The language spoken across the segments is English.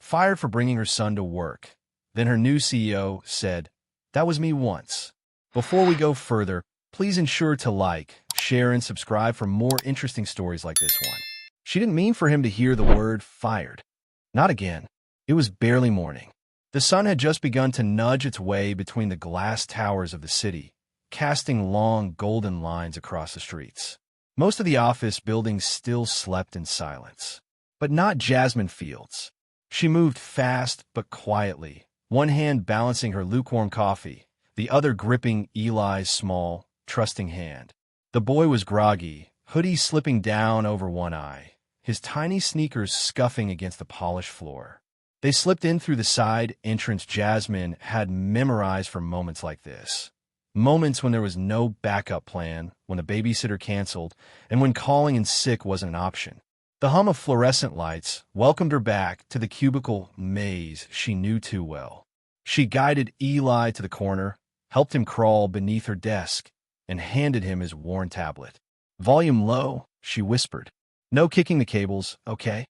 fired for bringing her son to work. Then her new CEO said, "That was me once." Before we go further, please ensure to like, share, and subscribe for more interesting stories like this one. She didn't mean for him to hear the word fired. Not again. It was barely morning. The sun had just begun to nudge its way between the glass towers of the city, casting long golden lines across the streets. Most of the office buildings still slept in silence. But not Jasmine Fields. She moved fast but quietly, one hand balancing her lukewarm coffee, the other gripping Eli's small, trusting hand. The boy was groggy, hoodie slipping down over one eye, his tiny sneakers scuffing against the polished floor. They slipped in through the side entrance Jasmine had memorized for moments like this. Moments when there was no backup plan, when the babysitter canceled, and when calling in sick wasn't an option. The hum of fluorescent lights welcomed her back to the cubicle maze she knew too well. She guided Eli to the corner, helped him crawl beneath her desk, and handed him his worn tablet. "Volume low," she whispered. "No kicking the cables, okay?"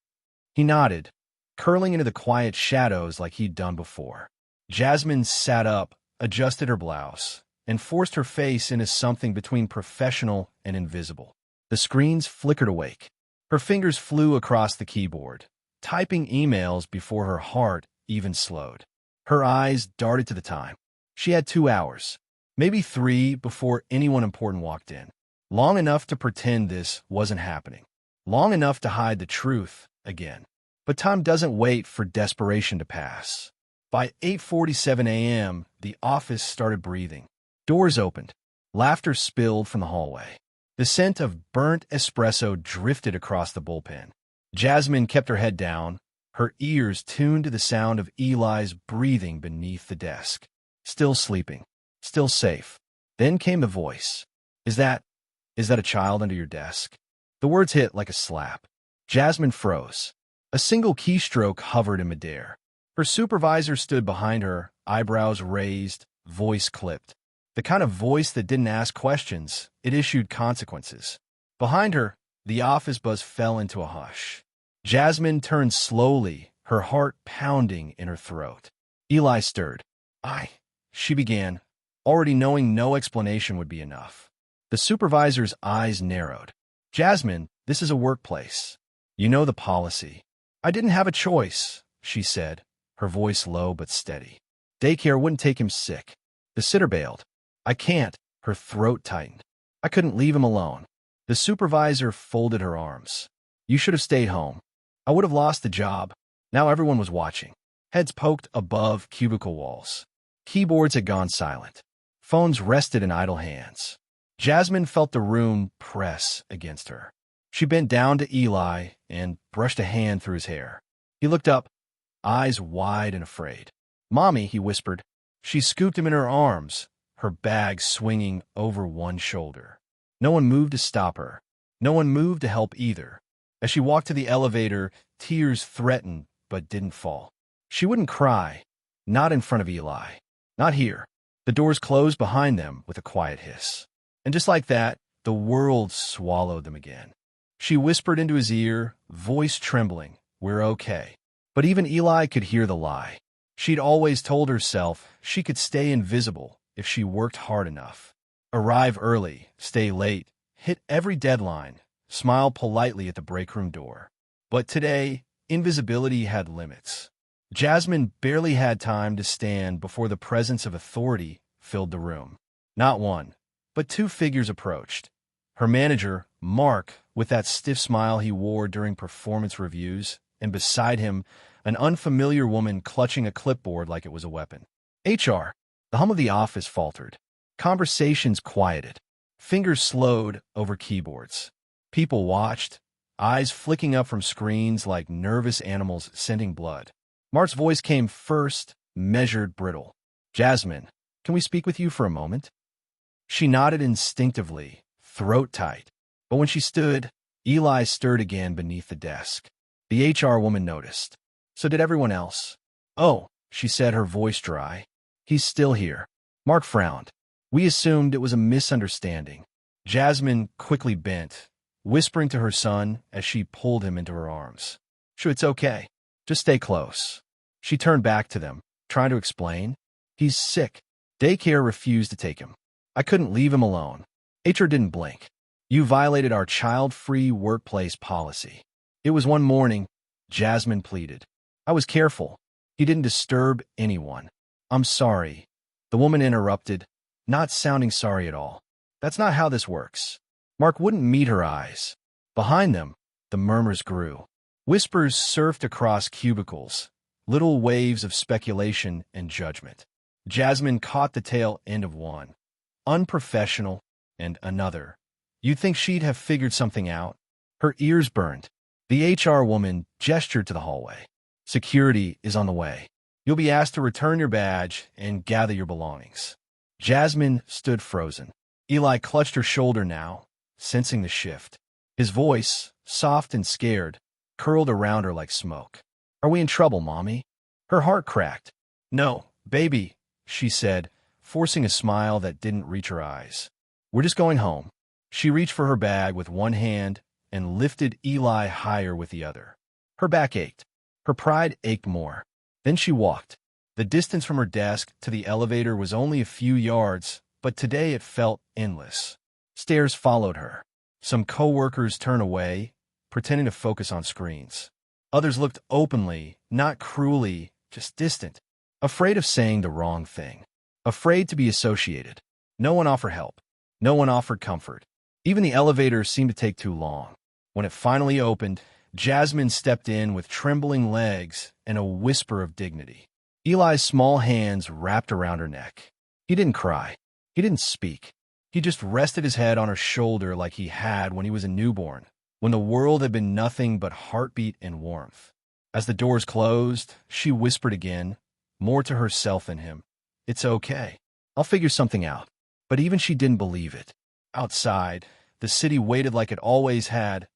He nodded, curling into the quiet shadows like he'd done before. Jasmine sat up, adjusted her blouse, and forced her face into something between professional and invisible. The screens flickered awake. Her fingers flew across the keyboard, typing emails before her heart even slowed. Her eyes darted to the time. She had 2 hours, maybe 3 before anyone important walked in. Long enough to pretend this wasn't happening. Long enough to hide the truth again. But time doesn't wait for desperation to pass. By 8:47 a.m., the office started breathing. Doors opened. Laughter spilled from the hallway. The scent of burnt espresso drifted across the bullpen. Jasmine kept her head down, her ears tuned to the sound of Eli's breathing beneath the desk. Still sleeping. Still safe. Then came the voice. Is that a child under your desk?" The words hit like a slap. Jasmine froze. A single keystroke hovered in midair. Her supervisor stood behind her, eyebrows raised, voice clipped. The kind of voice that didn't ask questions, it issued consequences. Behind her, the office buzz fell into a hush. Jasmine turned slowly, her heart pounding in her throat. Eli stirred. She began, already knowing no explanation would be enough. The supervisor's eyes narrowed. "Jasmine, this is a workplace. You know the policy." "I didn't have a choice," she said, her voice low but steady. "Daycare wouldn't take him sick. The sitter bailed. I can't." Her throat tightened. "I couldn't leave him alone." The supervisor folded her arms. "You should have stayed home. I would have lost the job." Now everyone was watching. Heads poked above cubicle walls. Keyboards had gone silent. Phones rested in idle hands. Jasmine felt the room press against her. She bent down to Eli and brushed a hand through his hair. He looked up, eyes wide and afraid. "Mommy," he whispered. She scooped him in her arms, her bag swinging over one shoulder. No one moved to stop her. No one moved to help either. As she walked to the elevator, tears threatened but didn't fall. She wouldn't cry, not in front of Eli. Not here. The doors closed behind them with a quiet hiss. And just like that, the world swallowed them again. She whispered into his ear, voice trembling, "We're okay." But even Eli could hear the lie. She'd always told herself she could stay invisible if she worked hard enough. Arrive early, stay late, hit every deadline, smile politely at the break room door. But today, invisibility had limits. Jasmine barely had time to stand before the presence of authority filled the room. Not one, but 2 figures approached. Her manager, Mark, with that stiff smile he wore during performance reviews, and beside him, an unfamiliar woman clutching a clipboard like it was a weapon. HR. The hum of the office faltered. Conversations quieted. Fingers slowed over keyboards. People watched, eyes flicking up from screens like nervous animals scenting blood. Mark's voice came first, measured, brittle. "Jasmine, can we speak with you for a moment?" She nodded instinctively, throat tight. But when she stood, Eli stirred again beneath the desk. The HR woman noticed. So did everyone else. "Oh," she said, her voice dry. "He's still here." Mark frowned. "We assumed it was a misunderstanding." Jasmine quickly bent, whispering to her son as she pulled him into her arms. "Sure, it's okay. Just stay close." She turned back to them, trying to explain. He's sick. Daycare refused to take him. I couldn't leave him alone. HR didn't blink. You violated our child-free workplace policy. It was one morning, Jasmine pleaded. I was careful. He didn't disturb anyone. I'm sorry. The woman interrupted, not sounding sorry at all. That's not how this works. Mark wouldn't meet her eyes. Behind them, the murmurs grew. Whispers surfed across cubicles, little waves of speculation and judgment. Jasmine caught the tail end of one. Unprofessional, and another. You'd think she'd have figured something out. Her ears burned. The HR woman gestured to the hallway. Security is on the way. You'll be asked to return your badge and gather your belongings. Jasmine stood frozen. Eli clutched her shoulder now, sensing the shift. His voice, soft and scared, curled around her like smoke. Are we in trouble, Mommy? Her heart cracked. No, baby, she said, forcing a smile that didn't reach her eyes. We're just going home. She reached for her bag with one hand and lifted Eli higher with the other. Her back ached. Her pride ached more. Then she walked. The distance from her desk to the elevator was only a few yards, but today it felt endless. Stares followed her. Some coworkers turned away, pretending to focus on screens. Others looked openly, not cruelly, just distant, afraid of saying the wrong thing, afraid to be associated. No one offered help. No one offered comfort. Even the elevator seemed to take too long. When it finally opened, Jasmine stepped in with trembling legs and a whisper of dignity. Eli's small hands wrapped around her neck. He didn't cry. He didn't speak. He just rested his head on her shoulder like he had when he was a newborn, when the world had been nothing but heartbeat and warmth. As the doors closed, she whispered again, more to herself than him. It's okay. I'll figure something out. But even she didn't believe it. Outside, the city waited like it always had,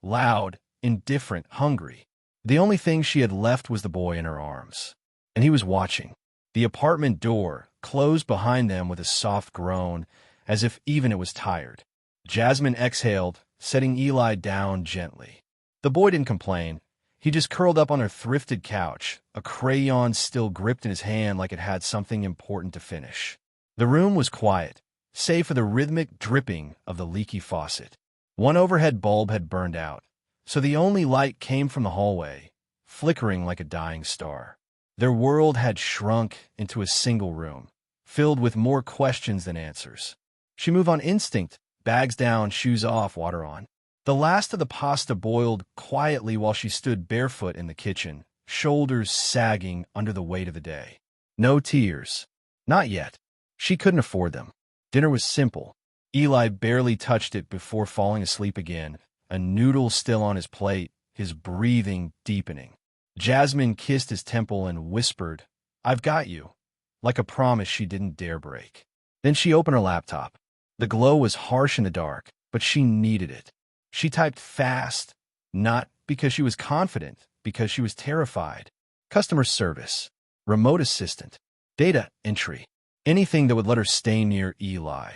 loud, indifferent, hungry. The only thing she had left was the boy in her arms. And he was watching. The apartment door closed behind them with a soft groan, as if even it was tired. Jasmine exhaled, setting Eli down gently. The boy didn't complain. He just curled up on her thrifted couch, a crayon still gripped in his hand like it had something important to finish. The room was quiet, save for the rhythmic dripping of the leaky faucet. One overhead bulb had burned out, so the only light came from the hallway, flickering like a dying star. Their world had shrunk into a single room, filled with more questions than answers. She moved on instinct, bags down, shoes off, water on. The last of the pasta boiled quietly while she stood barefoot in the kitchen, shoulders sagging under the weight of the day. No tears. Not yet. She couldn't afford them. Dinner was simple. Eli barely touched it before falling asleep again, a noodle still on his plate, his breathing deepening. Jasmine kissed his temple and whispered, I've got you, like a promise she didn't dare break. Then she opened her laptop. The glow was harsh in the dark, but she needed it. She typed fast, not because she was confident, because she was terrified. Customer service, remote assistant, data entry, anything that would let her stay near Eli.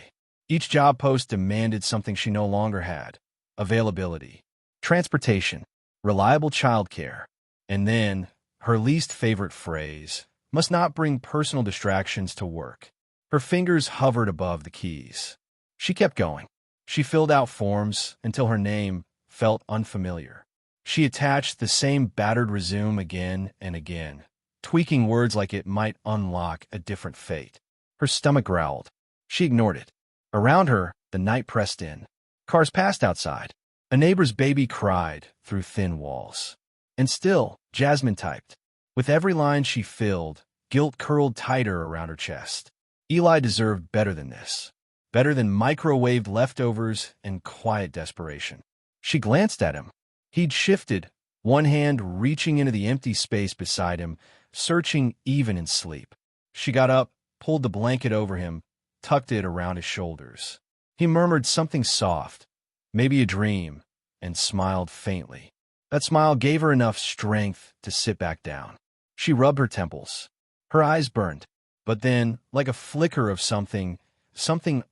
Each job post demanded something she no longer had. Availability, transportation, reliable childcare. And then, her least favorite phrase, must not bring personal distractions to work. Her fingers hovered above the keys. She kept going. She filled out forms until her name felt unfamiliar. She attached the same battered resume again and again, tweaking words like it might unlock a different fate. Her stomach growled. She ignored it. Around her, the night pressed in. Cars passed outside. A neighbor's baby cried through thin walls. And still, Jasmine typed. With every line she filled, guilt curled tighter around her chest. Eli deserved better than this. Better than microwaved leftovers and quiet desperation. She glanced at him. He'd shifted, one hand reaching into the empty space beside him, searching even in sleep. She got up, pulled the blanket over him, tucked it around his shoulders. He murmured something soft, maybe a dream, and smiled faintly. That smile gave her enough strength to sit back down. She rubbed her temples. Her eyes burned. But then, like a flicker of something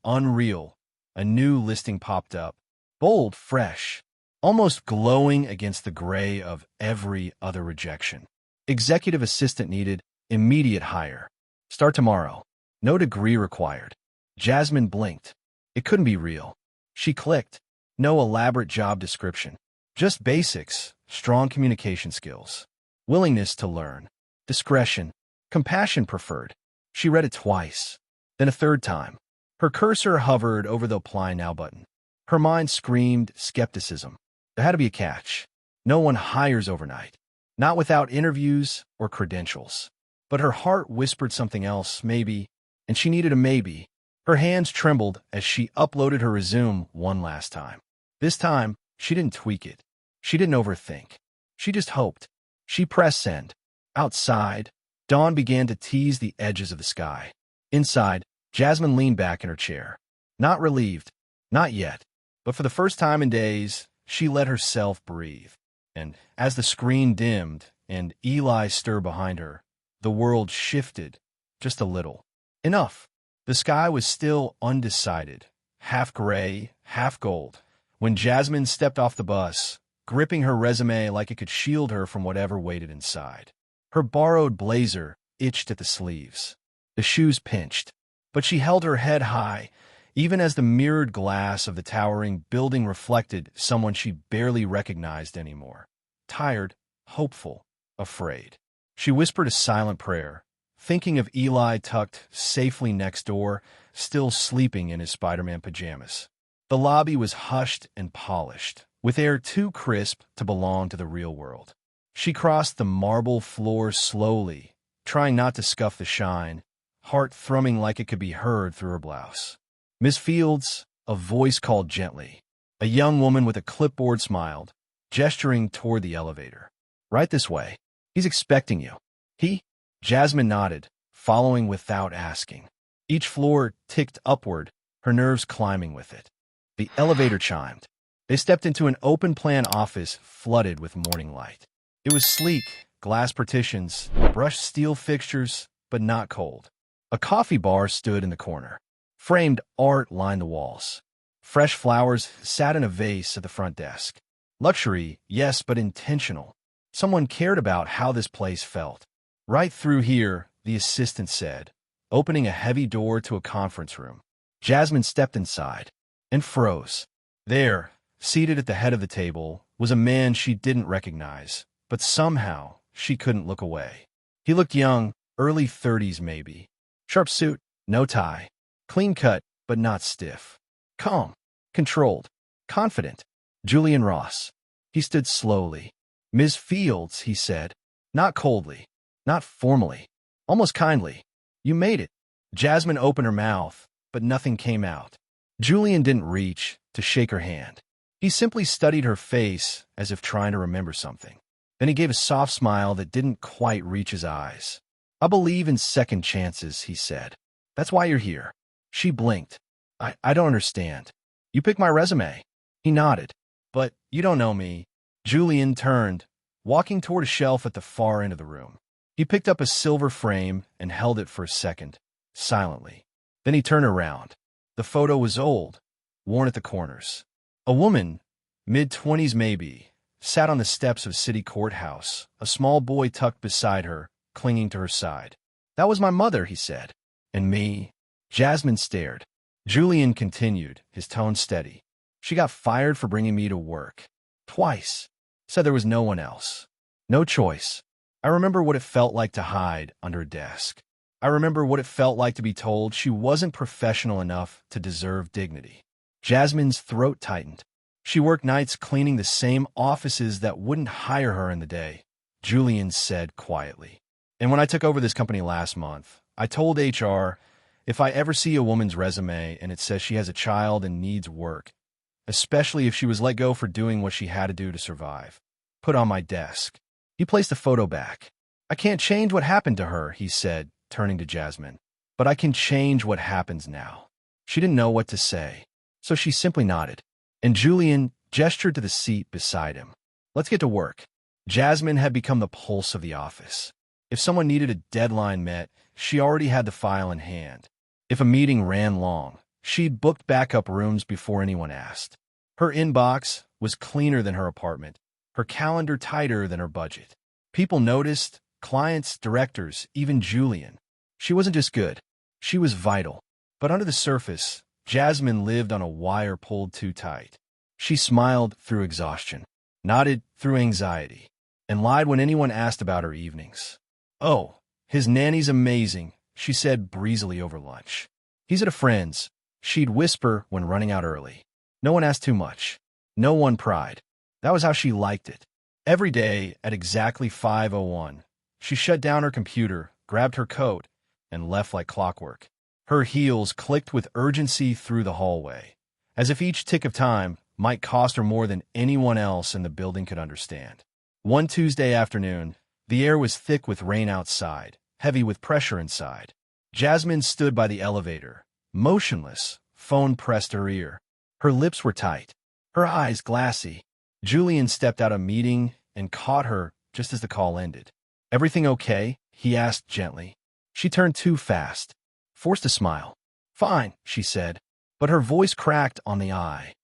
unreal, a new listing popped up. Bold, fresh, almost glowing against the gray of every other rejection. Executive assistant needed, immediate hire. Start tomorrow. No degree required. Jasmine blinked. It couldn't be real. She clicked. No elaborate job description. Just basics, strong communication skills. Willingness to learn. Discretion. Compassion preferred. She read it twice. Then a third time. Her cursor hovered over the Apply Now button. Her mind screamed skepticism. There had to be a catch. No one hires overnight. Not without interviews or credentials. But her heart whispered something else, maybe, and she needed a maybe. Her hands trembled as she uploaded her resume one last time. This time, she didn't tweak it. She didn't overthink. She just hoped. She pressed send. Outside, dawn began to tease the edges of the sky. Inside, Jasmine leaned back in her chair. Not relieved. Not yet. But for the first time in days, she let herself breathe. And as the screen dimmed and Eli stirred behind her, the world shifted just a little. Enough. The sky was still undecided, half gray, half gold, when Jasmine stepped off the bus, gripping her resume like it could shield her from whatever waited inside. Her borrowed blazer itched at the sleeves. The shoes pinched, but she held her head high, even as the mirrored glass of the towering building reflected someone she barely recognized anymore. Tired, hopeful, afraid. She whispered a silent prayer, thinking of Eli tucked safely next door, still sleeping in his Spider-Man pajamas. The lobby was hushed and polished, with air too crisp to belong to the real world. She crossed the marble floor slowly, trying not to scuff the shine, heart thrumming like it could be heard through her blouse. Miss Fields, a voice called gently. A young woman with a clipboard smiled, gesturing toward the elevator. Right this way. He's expecting you. He? Jasmine nodded, following without asking. Each floor ticked upward, her nerves climbing with it. The elevator chimed. They stepped into an open-plan office flooded with morning light. It was sleek, glass partitions, brushed steel fixtures, but not cold. A coffee bar stood in the corner. Framed art lined the walls. Fresh flowers sat in a vase at the front desk. Luxury, yes, but intentional. Someone cared about how this place felt. Right through here, the assistant said, opening a heavy door to a conference room. Jasmine stepped inside and froze. There, seated at the head of the table, was a man she didn't recognize, but somehow she couldn't look away. He looked young, early 30s maybe. Sharp suit, no tie. Clean cut, but not stiff. Calm, controlled, confident. Julian Ross. He stood slowly. Ms. Fields, he said. Not coldly, not formally, almost kindly. You made it. Jasmine opened her mouth, but nothing came out. Julian didn't reach to shake her hand. He simply studied her face as if trying to remember something. Then he gave a soft smile that didn't quite reach his eyes. I believe in second chances, he said. That's why you're here. She blinked. I don't understand. You picked my resume. He nodded. But you don't know me. Julian turned, walking toward a shelf at the far end of the room. He picked up a silver frame and held it for a second, silently. Then he turned around. The photo was old, worn at the corners. A woman, mid-20s maybe, sat on the steps of City Courthouse, a small boy tucked beside her, clinging to her side. That was my mother, he said. And me? Jasmine stared. Julian continued, his tone steady. She got fired for bringing me to work. Twice. Said there was no one else. No choice. I remember what it felt like to hide under a desk. I remember what it felt like to be told she wasn't professional enough to deserve dignity. Jasmine's throat tightened. She worked nights cleaning the same offices that wouldn't hire her in the day, Julian said quietly. And when I took over this company last month, I told HR, if I ever see a woman's resume and it says she has a child and needs work, especially if she was let go for doing what she had to do to survive, put on my desk. He placed the photo back. I can't change what happened to her, he said, turning to Jasmine. But I can change what happens now. She didn't know what to say, so she simply nodded. And Julian gestured to the seat beside him. Let's get to work. Jasmine had become the pulse of the office. If someone needed a deadline met, she already had the file in hand. If a meeting ran long, she'd booked backup rooms before anyone asked. Her inbox was cleaner than her apartment, her calendar tighter than her budget. People noticed, clients, directors, even Julian. She wasn't just good. She was vital. But under the surface, Jasmine lived on a wire pulled too tight. She smiled through exhaustion, nodded through anxiety, and lied when anyone asked about her evenings. "Oh, his nanny's amazing," she said breezily over lunch. "He's at a friend's," she'd whisper when running out early. No one asked too much. No one pried. That was how she liked it. Every day at exactly 5:01, she shut down her computer, grabbed her coat, and left like clockwork. Her heels clicked with urgency through the hallway, as if each tick of time might cost her more than anyone else in the building could understand. One Tuesday afternoon, the air was thick with rain outside, heavy with pressure inside. Jasmine stood by the elevator, motionless, phone pressed to her ear. Her lips were tight, her eyes glassy. Julian stepped out of a meeting and caught her just as the call ended. "Everything okay?" he asked gently. She turned too fast, forced a smile. "Fine," she said, but her voice cracked on the I.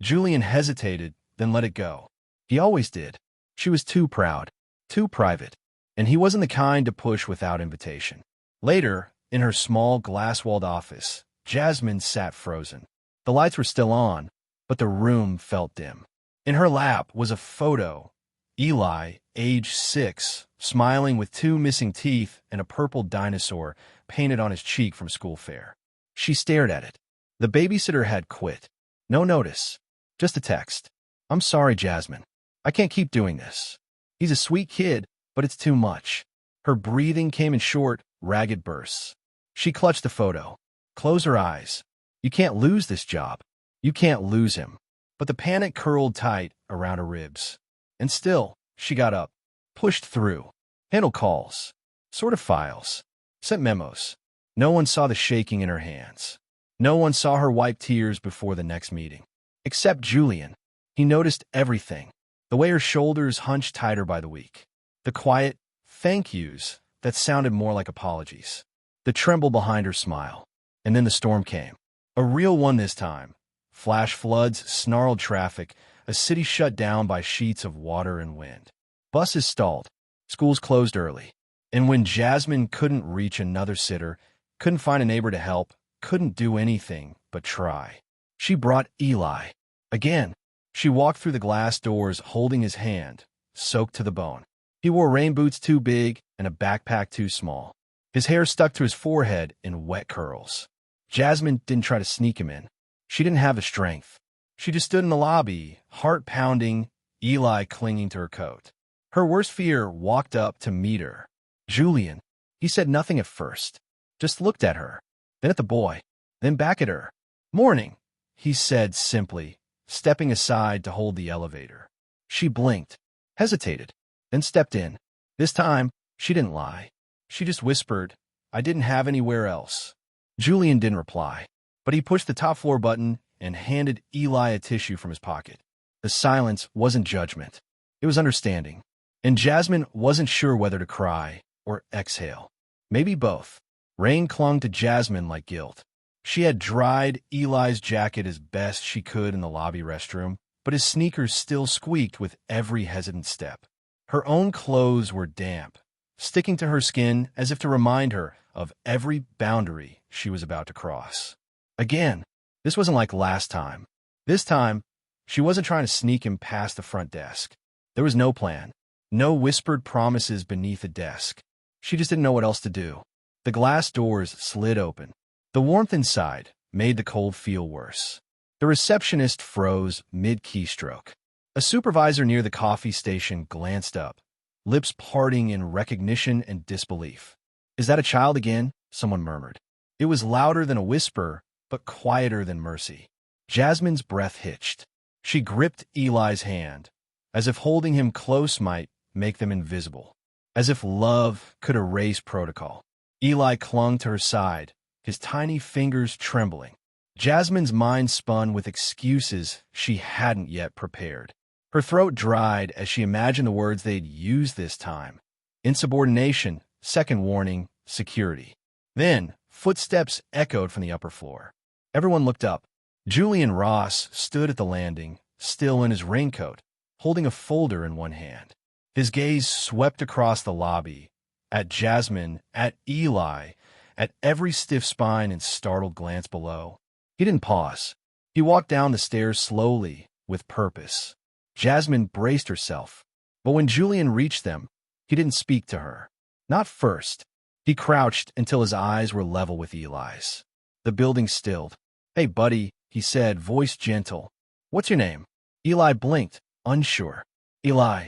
Julian hesitated, then let it go. He always did. She was too proud, too private, and he wasn't the kind to push without invitation. Later, in her small glass-walled office, Jasmine sat frozen. The lights were still on, but the room felt dim. In her lap was a photo. Eli, age 6, smiling with 2 missing teeth and a purple dinosaur painted on his cheek from school fair. She stared at it. The babysitter had quit. No notice. Just a text. "I'm sorry, Jasmine. I can't keep doing this. He's a sweet kid, but it's too much." Her breathing came in short, ragged bursts. She clutched the photo. Close her eyes. You can't lose this job. You can't lose him. But the panic curled tight around her ribs. And still, she got up, pushed through, handled calls, sorted files, sent memos. No one saw the shaking in her hands. No one saw her wipe tears before the next meeting. Except Julian. He noticed everything. The way her shoulders hunched tighter by the week. The quiet thank yous that sounded more like apologies. The tremble behind her smile. And then the storm came. A real one this time. Flash floods, snarled traffic, a city shut down by sheets of water and wind. Buses stalled. Schools closed early. And when Jasmine couldn't reach another sitter, couldn't find a neighbor to help, couldn't do anything but try, she brought Eli. Again, she walked through the glass doors holding his hand, soaked to the bone. He wore rain boots too big and a backpack too small. His hair stuck to his forehead in wet curls. Jasmine didn't try to sneak him in. She didn't have the strength. She just stood in the lobby, heart pounding, Eli clinging to her coat. Her worst fear walked up to meet her. Julian. He said nothing at first, just looked at her, then at the boy, then back at her. "Morning," he said simply, stepping aside to hold the elevator. She blinked, hesitated, then stepped in. This time, she didn't lie. She just whispered, "I didn't have anywhere else." Julian didn't reply, but he pushed the top floor button and handed Eli a tissue from his pocket. The silence wasn't judgment. It was understanding. And Jasmine wasn't sure whether to cry or exhale. Maybe both. Rain clung to Jasmine like guilt. She had dried Eli's jacket as best she could in the lobby restroom, but his sneakers still squeaked with every hesitant step. Her own clothes were damp, sticking to her skin as if to remind her of every boundary she was about to cross. Again, this wasn't like last time. This time, she wasn't trying to sneak him past the front desk. There was no plan, no whispered promises beneath a desk. She just didn't know what else to do. The glass doors slid open. The warmth inside made the cold feel worse. The receptionist froze mid-keystroke. A supervisor near the coffee station glanced up, lips parting in recognition and disbelief. "Is that a child again?" someone murmured. It was louder than a whisper, but quieter than mercy. Jasmine's breath hitched. She gripped Eli's hand, as if holding him close might make them invisible, as if love could erase protocol. Eli clung to her side, his tiny fingers trembling. Jasmine's mind spun with excuses she hadn't yet prepared. Her throat dried as she imagined the words they'd use this time. Insubordination, second warning, security. Then, footsteps echoed from the upper floor. Everyone looked up. Julian Ross stood at the landing, still in his raincoat, holding a folder in one hand. His gaze swept across the lobby, at Jasmine, at Eli, at every stiff spine and startled glance below. He didn't pause. He walked down the stairs slowly, with purpose. Jasmine braced herself, but when Julian reached them, he didn't speak to her. Not first. He crouched until his eyes were level with Eli's. The building stilled. "Hey, buddy," he said, voice gentle. "What's your name?" Eli blinked, unsure. "Eli."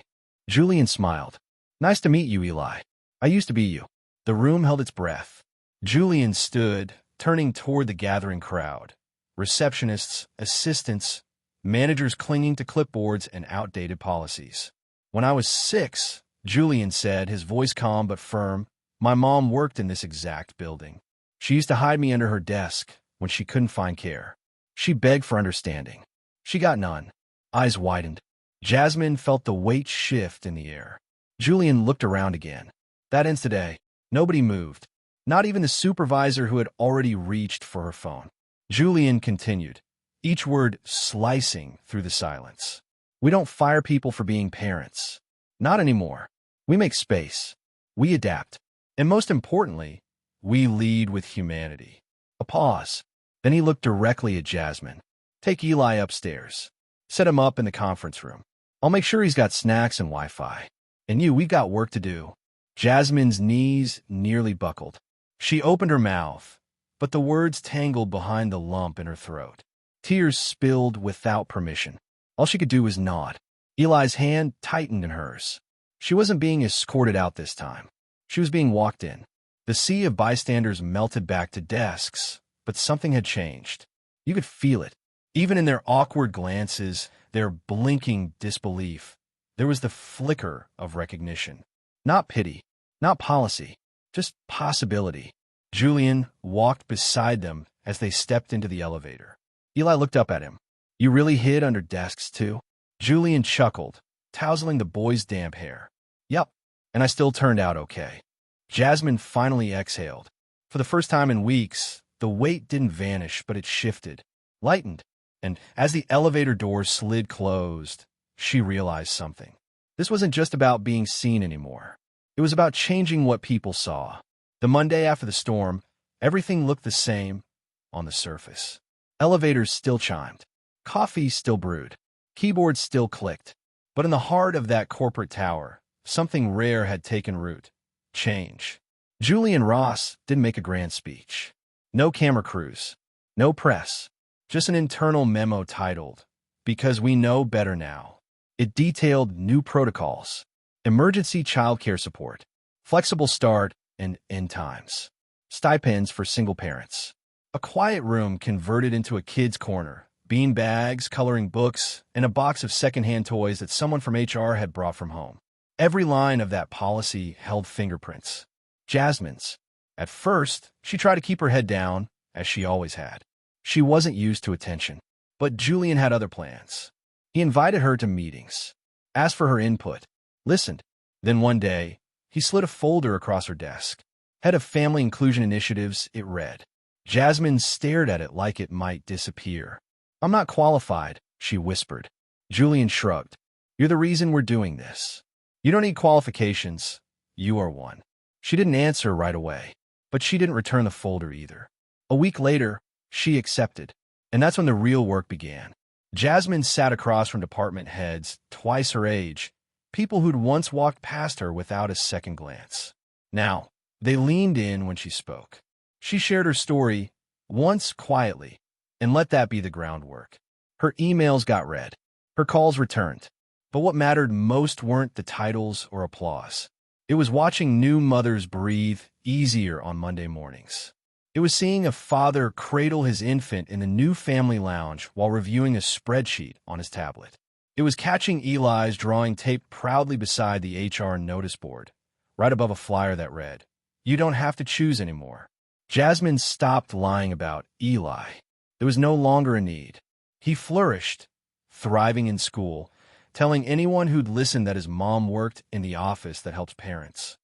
Julian smiled. "Nice to meet you, Eli. I used to be you." The room held its breath. Julian stood, turning toward the gathering crowd. Receptionists, assistants, managers clinging to clipboards and outdated policies. "When I was 6, Julian said, his voice calm but firm, "my mom worked in this exact building. She used to hide me under her desk when she couldn't find care. She begged for understanding. She got none." Eyes widened. Jasmine felt the weight shift in the air. Julian looked around again. That instant, nobody moved. Not even the supervisor who had already reached for her phone. Julian continued, each word slicing through the silence. "We don't fire people for being parents. Not anymore. We make space. We adapt. And most importantly, we lead with humanity." A pause. Then he looked directly at Jasmine. "Take Eli upstairs. Set him up in the conference room. I'll make sure he's got snacks and Wi-Fi. And we've got work to do." Jasmine's knees nearly buckled. She opened her mouth, but the words tangled behind the lump in her throat. Tears spilled without permission. All she could do was nod. Eli's hand tightened in hers. She wasn't being escorted out this time. She was being walked in. The sea of bystanders melted back to desks, but something had changed. You could feel it. Even in their awkward glances, their blinking disbelief, there was the flicker of recognition. Not pity, not policy, just possibility. Julian walked beside them as they stepped into the elevator. Eli looked up at him. "You really hid under desks, too?" Julian chuckled, tousling the boy's damp hair. "Yep, and I still turned out okay." Jasmine finally exhaled. For the first time in weeks, the weight didn't vanish, but it shifted, lightened. And as the elevator doors slid closed, she realized something. This wasn't just about being seen anymore. It was about changing what people saw. The Monday after the storm, everything looked the same on the surface. Elevators still chimed. Coffee still brewed. Keyboards still clicked. But in the heart of that corporate tower, something rare had taken root. Change. Julian Ross didn't make a grand speech. No camera crews. No press. Just an internal memo titled, "Because We Know Better Now." It detailed new protocols, emergency childcare support, flexible start and end times, stipends for single parents. A quiet room converted into a kid's corner, bean bags, coloring books, and a box of secondhand toys that someone from HR had brought from home. Every line of that policy held fingerprints. Jasmine's. At first, she tried to keep her head down, as she always had. She wasn't used to attention, but Julian had other plans. He invited her to meetings, asked for her input, listened. Then one day, he slid a folder across her desk. Head of Family Inclusion Initiatives, it read. Jasmine stared at it like it might disappear. "I'm not qualified," she whispered. Julian shrugged. "You're the reason we're doing this. You don't need qualifications. You are one." She didn't answer right away, but she didn't return the folder either. A week later, she accepted, and that's when the real work began. Jasmine sat across from department heads, twice her age, people who'd once walked past her without a second glance. Now, they leaned in when she spoke. She shared her story, once quietly, and let that be the groundwork. Her emails got read. Her calls returned. But what mattered most weren't the titles or applause. It was watching new mothers breathe easier on Monday mornings. It was seeing a father cradle his infant in the new family lounge while reviewing a spreadsheet on his tablet. It was catching Eli's drawing taped proudly beside the HR notice board, right above a flyer that read, "You don't have to choose anymore." Jasmine stopped lying about Eli. There was no longer a need. He flourished, thriving in school, telling anyone who'd listened that his mom worked in the office that helps parents.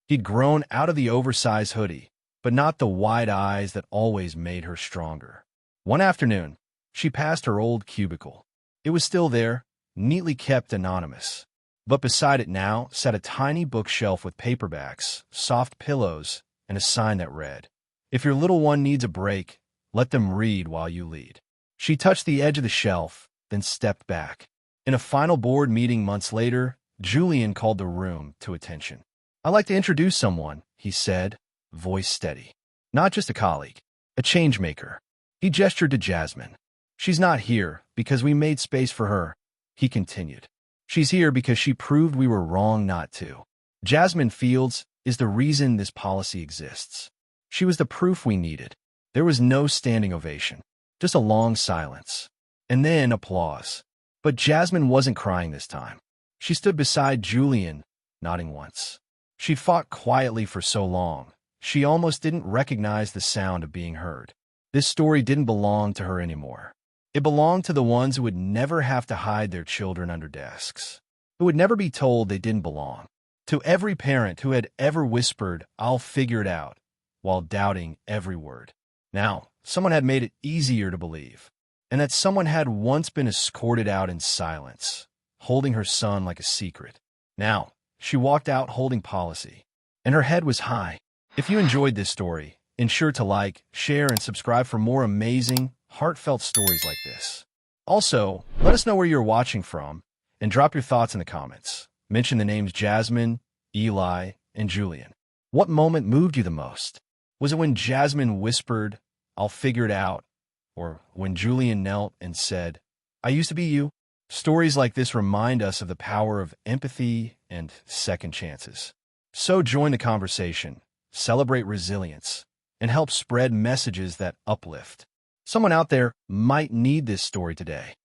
He'd grown out of the oversized hoodie, but not the wide eyes that always made her stronger. One afternoon, she passed her old cubicle. It was still there, neatly kept anonymous. But beside it now sat a tiny bookshelf with paperbacks, soft pillows, and a sign that read, "If your little one needs a break, let them read while you lead." She touched the edge of the shelf, then stepped back. In a final board meeting months later, Julian called the room to attention. "I'd like to introduce someone," he said, voice steady. "Not just a colleague, a change maker." He gestured to Jasmine. "She's not here because we made space for her," he continued. "She's here because she proved we were wrong not to. Jasmine Fields is the reason this policy exists. She was the proof we needed." There was no standing ovation, just a long silence, and then applause. But Jasmine wasn't crying this time. She stood beside Julian, nodding once. She'd fought quietly for so long, she almost didn't recognize the sound of being heard. This story didn't belong to her anymore. It belonged to the ones who would never have to hide their children under desks, who would never be told they didn't belong. To every parent who had ever whispered, "I'll figure it out," while doubting every word. Now, someone had made it easier to believe, and that someone had once been escorted out in silence, holding her son like a secret. Now, she walked out holding policy, and her head was high. If you enjoyed this story, ensure to like, share, and subscribe for more amazing, heartfelt stories like this. Also, let us know where you're watching from, and drop your thoughts in the comments. Mention the names Jasmine, Eli, and Julian. What moment moved you the most? Was it when Jasmine whispered, "I'll figure it out," or when Julian knelt and said, "I used to be you"? Stories like this remind us of the power of empathy and second chances. So join the conversation, celebrate resilience, and help spread messages that uplift. Someone out there might need this story today.